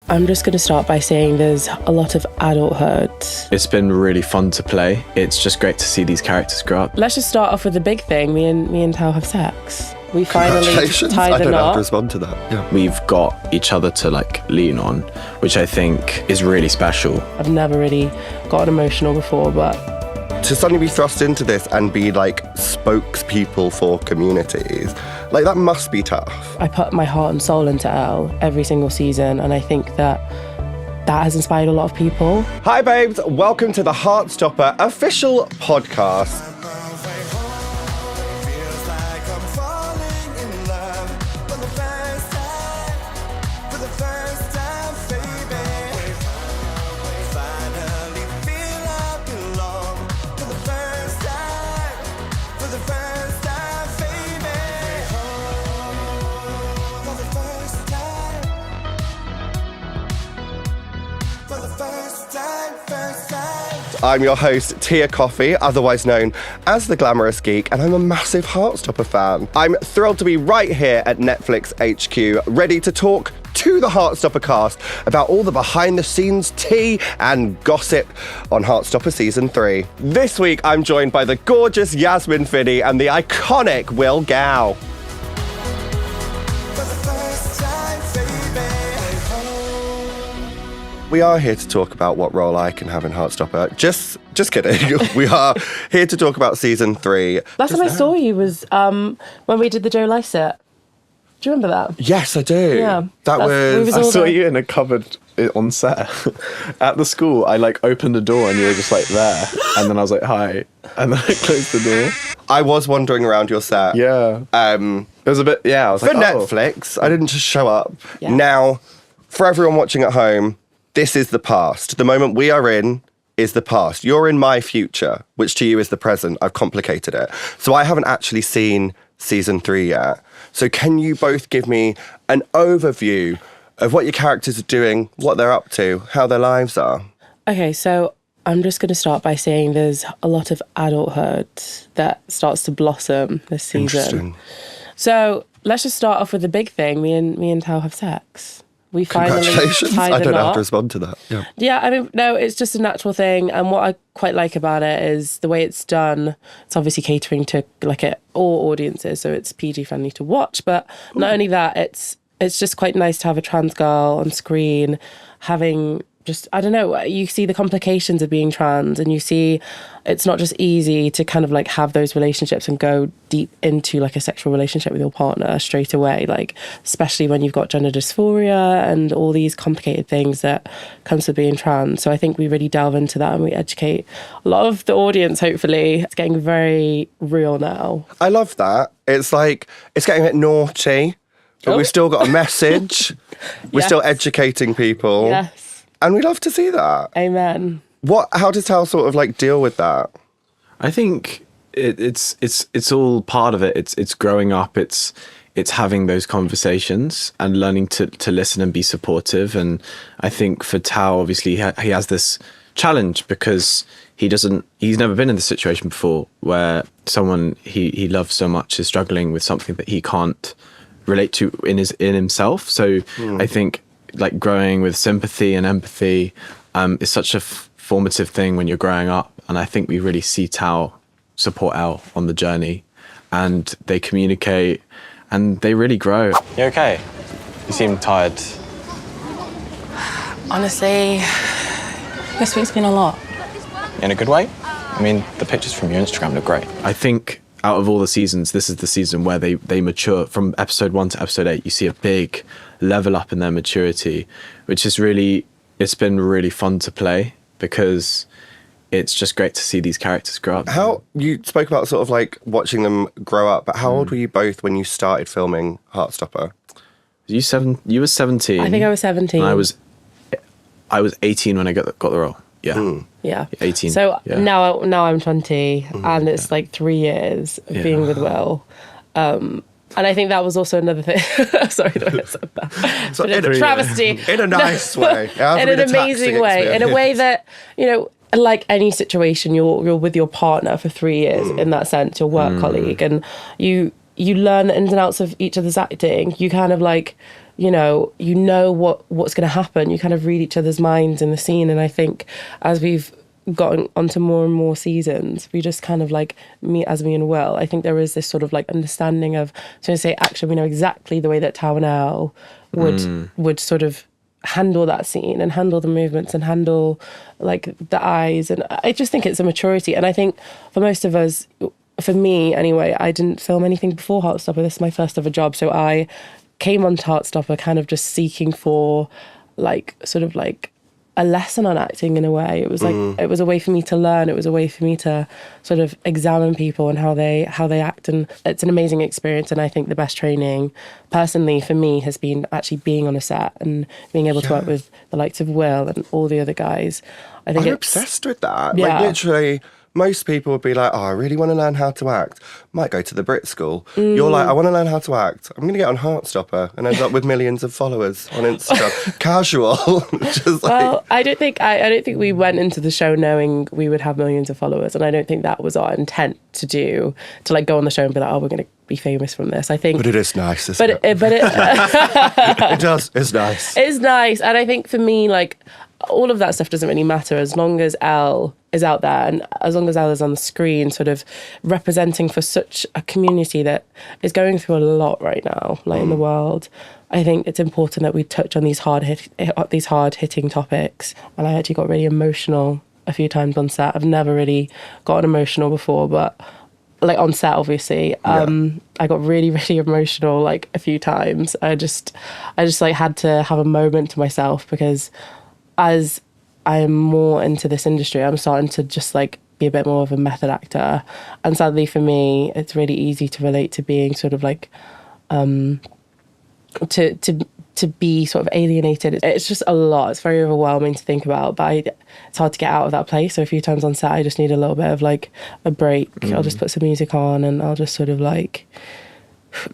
I'm just going to start by saying there's a lot of adulthood. It's been really fun to play. It's just great to see these characters grow up. Let's just start off with the big thing. Me and Tao have sex. We finally Congratulations. tied I the don't have knot. to respond to that. Yeah. We've got each other to lean on, which I think is really special. I've never really gotten emotional before, but To suddenly be thrust into this and be spokespeople for communities, that must be tough. I put my heart and soul into Elle every single season, and I think that has inspired a lot of people. Hi babes, welcome to the Heartstopper official podcast. I'm your host, Tia Coffey, otherwise known as the Glamorous Geek, and I'm a massive Heartstopper fan. I'm thrilled to be right here at Netflix HQ, ready to talk to the Heartstopper cast about all the behind-the-scenes tea and gossip on Heartstopper Season 3. This week, I'm joined by the gorgeous Yasmin Finney and the iconic Will Gow. We are here to talk about what role I can have in Heartstopper. Just kidding. We are here to talk about Season 3. Last time I saw you was when we did the Joe Lycett. Do you remember that? Yes, I do. Yeah. That was... I saw you in a cupboard on set. At the school, I opened the door and you were just there. And then I was like, hi. And then I closed the door. I was wandering around your set. Yeah. It was a bit, I was for Netflix, I didn't just show up. Yeah. Now, for everyone watching at home, this is the past. The moment we are in is the past. You're in my future, which to you is the present. I've complicated it. So I haven't actually seen Season 3 yet. So can you both give me an overview of what your characters are doing, what they're up to, how their lives are? Okay, so I'm just going to start by saying there's a lot of adulthood that starts to blossom this season. Interesting. So let's just start off with the big thing. Me and Tao have sex. We finally Congratulations. tied I the don't knot. have to respond to that. Yeah. Yeah, I mean, no, it's just a natural thing. And what I quite like about it is the way it's done. It's obviously catering to all audiences, so it's PG friendly to watch. But not only that, it's just quite nice to have a trans girl on screen, having just, I don't know, you see the complications of being trans, and you see it's not just easy to kind of have those relationships and go deep into a sexual relationship with your partner straight away, especially when you've got gender dysphoria and all these complicated things that comes with being trans. So I think we really delve into that and we educate a lot of the audience, hopefully. It's getting very real now. I love that. It's it's getting a bit naughty, but we've still got a message. We're still educating people. Yes. And we love to see that. Amen. How does Tal sort of deal with that? I think it's all part of it. It's growing up. It's having those conversations and learning to listen and be supportive. And I think for Tao, obviously, he has this challenge because he's never been in this situation before where someone he loves so much is struggling with something that he can't relate to in himself. So I think growing with sympathy and empathy is such a formative thing when you're growing up. And I think we really see Tao support Elle on the journey, and they communicate and they really grow. You okay? You seem tired. Honestly, this week's been a lot. In a good way? I mean, the pictures from your Instagram look great. I think out of all the seasons, this is the season where they mature. From episode 1 to episode 8, you see a big level up in their maturity, which is it's been really fun to play because it's just great to see these characters grow up. How you spoke about sort of watching them grow up, but how old were you both when you started filming Heartstopper? You were 17. I think I was 17. And I was 18 when I got the role. Yeah. Yeah. 18. So yeah. now I'm 20 and it's 3 years of being with Will. And I think that was also another thing. Sorry that I said that. So But it's a travesty. In a nice way. In an amazing way. In a way that, like any situation, you're with your partner for 3 years in that sense, your work colleague, and you learn the ins and outs of each other's acting. You kind of you know what's going to happen. You kind of read each other's minds in the scene. And I think as we've gotten onto more and more seasons, we just kind of like me and Will, I think there is this sort of like understanding of, so to say, actually we know exactly the way that Tao and Elle would sort of handle that scene and handle the movements and handle like the eyes. And I just think it's a maturity. And I think for most of us, for me anyway, I didn't film anything before Heartstopper. This is my first ever job. So I came onto Heartstopper kind of just seeking for like sort of like a lesson on acting in a way. It was like it was a way for me to learn. It was a way for me to sort of examine people and how they act. And it's an amazing experience. And I think the best training personally for me has been actually being on a set and being able to work with the likes of Will and all the other guys. I think I'm it's obsessed with that. Yeah. Like literally, most people would be like, oh, I really want to learn how to act. Might go to the Brit school. You're like, I want to learn how to act. I'm going to get on Heartstopper and end up with millions of followers on Instagram. Casual. Just like, well, I don't think we went into the show knowing we would have millions of followers, and I don't think that was our intent to like go on the show and be like, oh, we're going to be famous from this. I think, but it is nice, isn't it? It does. It's nice. It's nice, and I think for me, like, all of that stuff doesn't really matter as long as Elle is out there and as long as Elle is on the screen, sort of representing for such a community that is going through a lot right now, like in the world. I think it's important that we touch on these hard hitting topics. And I actually got really emotional a few times on set. I've never really gotten emotional before, but like on set, obviously, I got really, really emotional like a few times. I just like had to have a moment to myself because as I'm more into this industry, I'm starting to just like be a bit more of a method actor. And sadly for me, it's really easy to relate to being sort of like, to be sort of alienated. It's just a lot. It's very overwhelming to think about, but it's hard to get out of that place. So a few times on set, I just need a little bit of like a break. I'll just put some music on and I'll just sort of like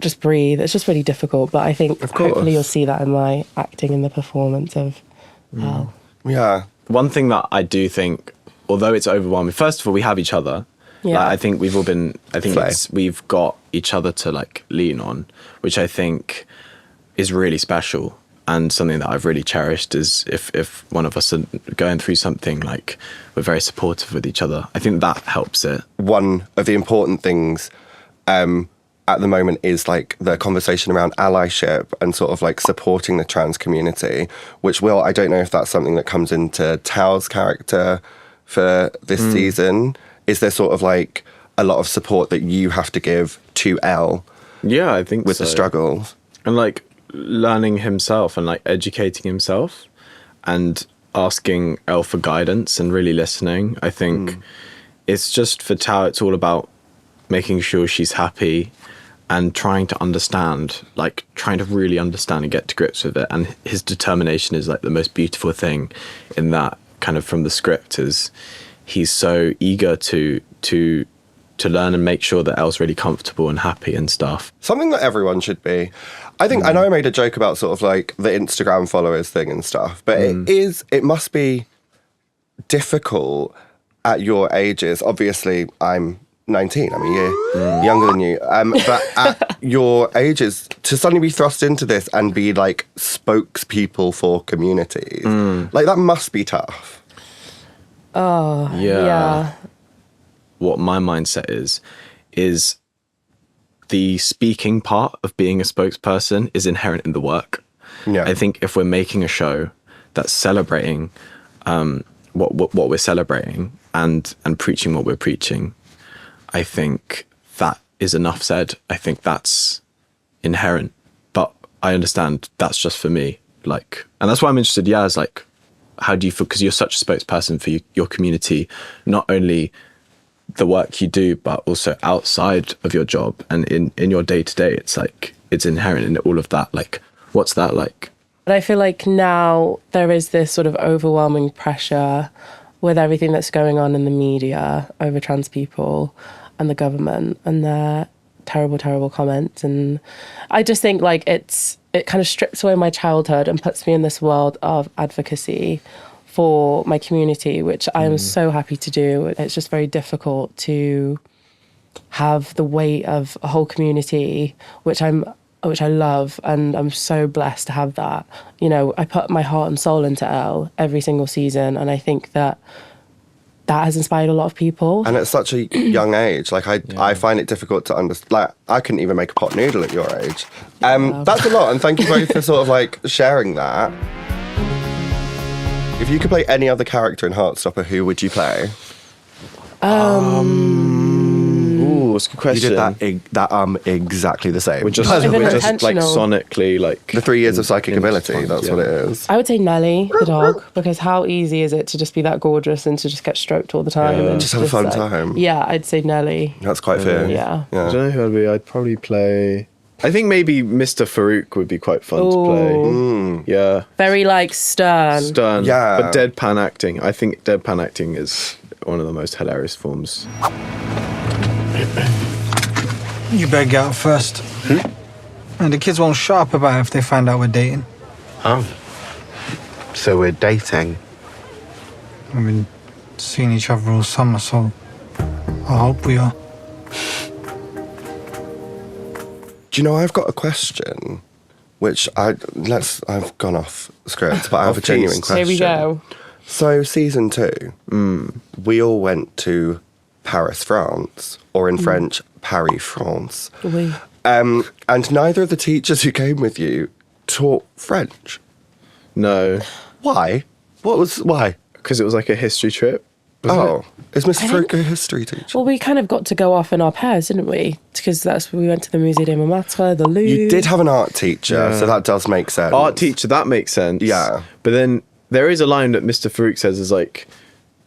just breathe. It's just really difficult, but I think hopefully you'll see that in my acting and the performance of Elle. Yeah. One thing that I do think, although it's overwhelming, first of all, we have each other. Yeah. Like, I think we've got each other to like lean on, which I think is really special and something that I've really cherished is if one of us are going through something, like we're very supportive with each other. I think that helps it. One of the important things at the moment is like the conversation around allyship and sort of like supporting the trans community, which I don't know if that's something that comes into Tao's character for this season. Is there sort of like a lot of support that you have to give to Elle? Yeah, I think with the struggles and like learning himself and like educating himself and asking Elle for guidance and really listening. I think it's just for Tao, it's all about making sure she's happy and trying to understand, like trying to really understand and get to grips with it. And his determination is like the most beautiful thing in that kind of from the script is he's so eager to learn and make sure that Elle's really comfortable and happy and stuff. Something that everyone should be. I think, I know I made a joke about sort of like the Instagram followers thing and stuff, but it must be difficult at your ages. Obviously, I'm 19, I'm a year younger than you. But at your ages, to suddenly be thrust into this and be like spokespeople for communities, like that must be tough. Oh, yeah. What my mindset is the speaking part of being a spokesperson is inherent in the work. Yeah. I think if we're making a show that's celebrating what we're celebrating and preaching what we're preaching, I think that is enough said. I think that's inherent, but I understand that's just for me. Like, and that's why I'm interested. Yeah, is like, how do you feel? Because you're such a spokesperson for your community, not only the work you do, but also outside of your job and in your day to day. It's like it's inherent in all of that. Like, what's that like? But I feel like now there is this sort of overwhelming pressure with everything that's going on in the media over trans people and the government and their terrible, terrible comments. And I just think like it kind of strips away my childhood and puts me in this world of advocacy for my community, which I am so happy to do. It's just very difficult to have the weight of a whole community, which I'm which I love, and I'm so blessed to have that. You know, I put my heart and soul into Elle every single season, and I think that has inspired a lot of people. And at such a young age, like I find it difficult to understand. Like I couldn't even make a pot noodle at your age. That's a lot, and thank you both for sort of like sharing that. If you could play any other character in Heartstopper, who would you play? Ooh, that's a good question. You did that exactly the same. We're just Even like intentional. sonically like the 3 years of psychic ability. fun, That's yeah. what it is. I would say Nelly, the dog, because how easy is it to just be that gorgeous and to just get stroked all the time? Yeah. And Just have a fun like- time. Yeah, I'd say Nelly. That's quite fair. Yeah. I don't know who I'd be. I'd probably play. I think maybe Mr. Farouk would be quite fun to play. Yeah, Very like stern. stern. Yeah. but deadpan acting. I think deadpan acting is one of the most hilarious forms. You better get out first. And the kids won't shut up about it if they find out we're dating. Oh. So we're dating? We've been seeing each other all summer, so I hope we are. Do you know, I've got a question, which I've gone off script, but I have a genuine piece. question. Here we go. So season 2, we all went to Paris, France, or in French, Paris, France. Oui. And neither of the teachers who came with you taught French. No, Why? Why? because it was like a history trip. Oh, is Mr. Farouk a history teacher? Well, we kind of got to go off in our pairs, didn't we? Because that's where we went to the Musée des Montmartre, the Louvre. You did have an art teacher, so that does make sense. Art teacher, that makes sense. Yeah. But then there is a line that Mr. Farouk says is like,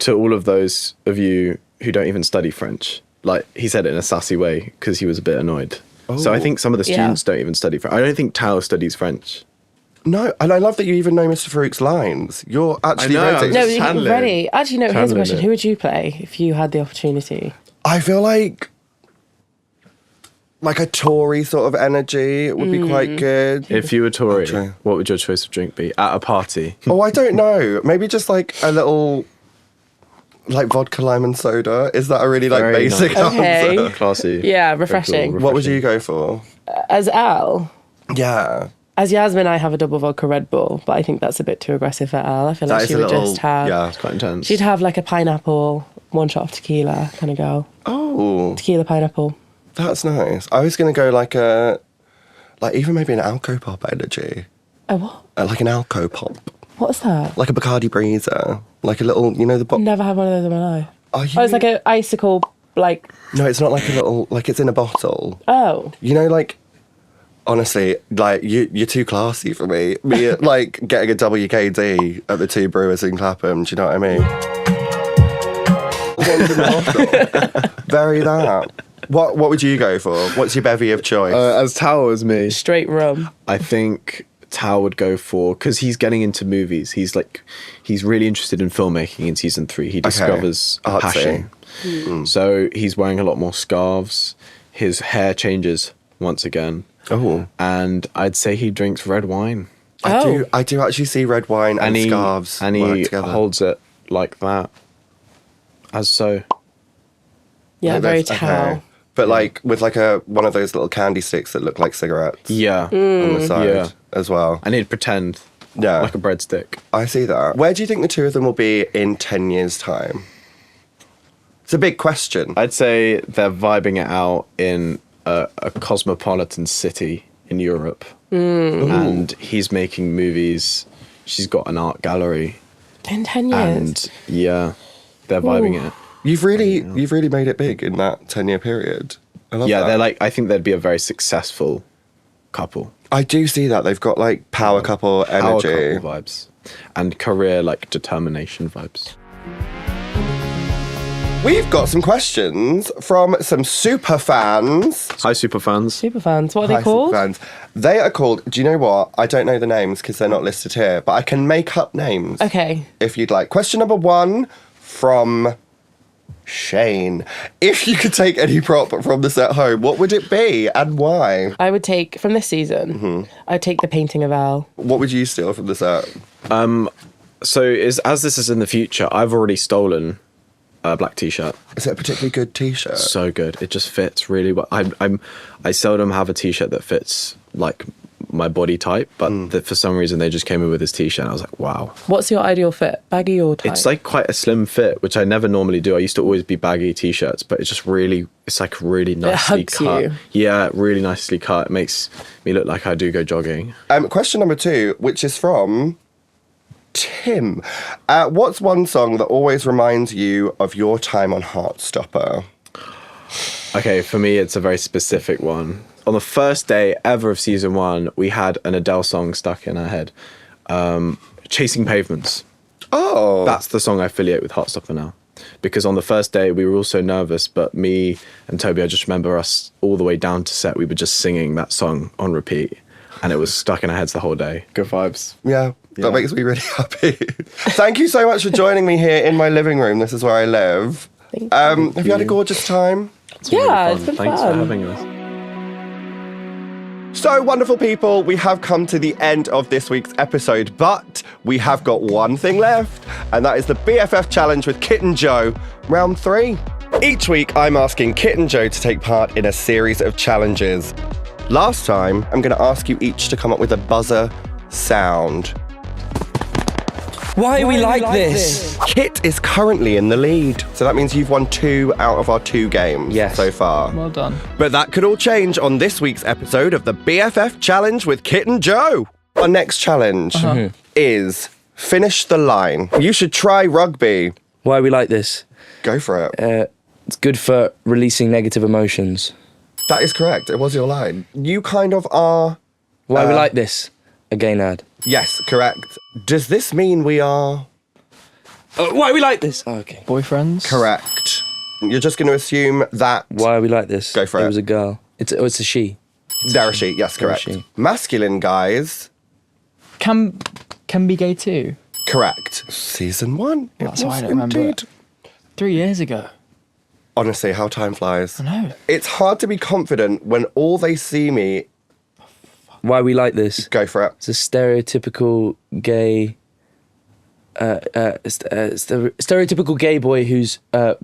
to all of those of you who don't even study French. Like, he said it in a sassy way because he was a bit annoyed. So I think some of the students don't even study French. I don't think Tao studies French. No, and I love that you even know Mr. Farouk's lines. You're actually I know, ready. I'm No, just channeling. ready. Actually, no, here's a Channeling question. it. Who would you play if you had the opportunity? I feel like a Tory sort of energy would be quite good. If you were Tory, Okay. what would your choice of drink be at a party? Oh, I don't know. Maybe just like a little, like vodka, lime, and soda. Is that a really like Very basic nice. Okay. answer? Classy. Yeah, Very refreshing. cool, What would you go for? As Al, Yeah. as Yasmin, I have a double vodka Red Bull, but I think that's a bit too aggressive for Al. I feel like That is she a would little, just have. yeah. Quite intense. She'd have like a pineapple, one shot of tequila kind of girl. Oh, Tequila pineapple. that's nice. I was going to go like even maybe an Alco-Pop energy. Oh, what? Like an Alco-Pop. What's that? Like a Bacardi Breezer. Like a little, the box. Never had one of those in my life. Are you? Oh, it's like an icicle, like, No, it's not like a little, like it's in a bottle. oh. Like, honestly, like you're too classy for me. Me, like getting a WKD at the Two Brewers in Clapham. Do you know what I mean? One's in the bottle. Very that. What would you go for? What's your bevy of choice? As Tao as me, Straight rum. I think Tao would go for, because he's getting into movies. He's really interested in filmmaking in season 3. He discovers a Artsy. passion. So he's wearing a lot more scarves. His hair changes once again. Oh, And I'd say he drinks red wine. I do actually see red wine and he, scarves and work he together. holds it like that. As so. Yeah, Like very that's- towel. okay. But like with like one of those little candy sticks that look like cigarettes Yeah. on the side Yeah. as well. And he'd pretend Yeah, like a breadstick. I see that. Where do you think the two of them will be in 10 years' time? It's a big question. I'd say they're vibing it out in a cosmopolitan city in Europe. And he's making movies. She's got an art gallery. In 10 years. And yeah, they're vibing it. You've really made it big in that 10-year period. I love Yeah, that. they're like, I think they'd be a very successful couple. I do see that. They've got like power couple Power energy. couple vibes. And career, like, determination vibes. We've got some questions from some super fans. Hi, super fans. Super fans. What are Hi, they called? super fans. They are called, do you know what? I don't know the names because they're not listed here, but I can make up names Okay. if you'd like. Question number 1 from Shane. If you could take any prop from the set home, what would it be and why? I would take, from this season, I'd take the painting of Al. What would you steal from the set? So, as this is in the future, I've already stolen a black t-shirt. Is it a particularly good t-shirt? So good. It just fits really well. I seldom have a t-shirt that fits like my body type, but for some reason they just came in with this t-shirt and I was like, wow. What's your ideal fit? Baggy or tight? It's like quite a slim fit, which I never normally do. I used to always be baggy t-shirts, but it's just really, it's like really nicely hugs cut. you. Yeah, really nicely cut. It makes me look like I do go jogging. Question number 2, which is from Tim. What's one song that always reminds you of your time on Heartstopper? Okay, for me, it's a very specific one. On the first day ever of season 1, we had an Adele song stuck in our head. Chasing Pavements. Oh. That's the song I affiliate with Heartstopper now. Because on the first day, we were all so nervous, but me and Toby, I just remember us all the way down to set, we were just singing that song on repeat. And it was stuck in our heads the whole day. Good vibes. Yeah, that makes me really happy. Thank you so much for joining me here in my living room. This is where I live. Thank Have you had a gorgeous time? Yeah, it's been Thanks fun. for having us. So, wonderful people, we have come to the end of this week's episode, but we have got one thing left, and that is the BFF Challenge with Kit and Joe, round 3. Each week, I'm asking Kit and Joe to take part in a series of challenges. Last time, I'm going to ask you each to come up with a buzzer sound. Why are we like this? Kit is currently in the lead, so that means you've won 2 out of our 2 games so far. Well done. But that could all change on this week's episode of the BFF Challenge with Kit and Joe. Our next challenge is finish the line. You should try rugby. Why are we like this? Go for it. It's good for releasing negative emotions. That is correct. It was your line. You kind of are... Why are we like this? A gay nerd. Yes, correct. Does this mean we are... Why are we like this? Oh, okay. Boyfriends? Correct. You're just going to assume that... Why are we like this? Go for it. It was a girl. It's a she. They're a she. Yes, correct. They're a she. Masculine guys. Can be gay too. Correct. Season 1. That's why I don't remember it. 3 years ago. Honestly, how time flies. I know. It's hard to be confident when all they see me... Why are we like this? Go for it. It's a stereotypical gay... stereotypical gay boy who's bad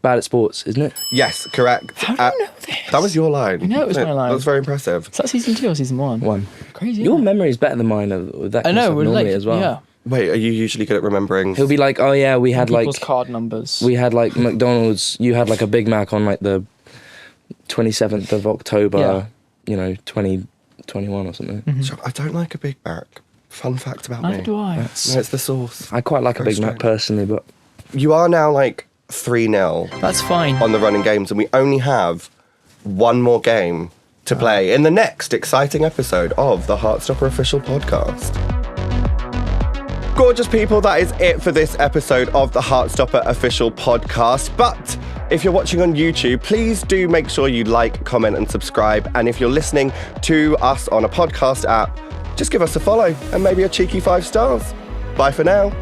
at sports, isn't it? Yes, correct. How do you know this? That was your line. I know it was my line. That was very impressive. Is that season 2 or season 1? 1. Crazy. Your isn't it? memory is better than mine with that I kind of know. stuff We're normally like, as well. yeah. Wait, are you usually good at remembering? He'll be like, oh yeah, we had like... People's card numbers. We had like McDonald's, you had like a Big Mac on like the 27th of October, 2021 or something. So I don't like a Big Mac. Fun fact about me. Neither do I. No, it's the sauce. I quite like a Very Big Mac strange. personally, but You are now like 3-0 That's fine. on the running games, and we only have one more game to play in the next exciting episode of the Heartstopper official podcast. Gorgeous people, that is it for this episode of the Heartstopper official podcast. But if you're watching on YouTube, please do make sure you like, comment and subscribe. And if you're listening to us on a podcast app, just give us a follow and maybe a cheeky 5 stars. Bye for now.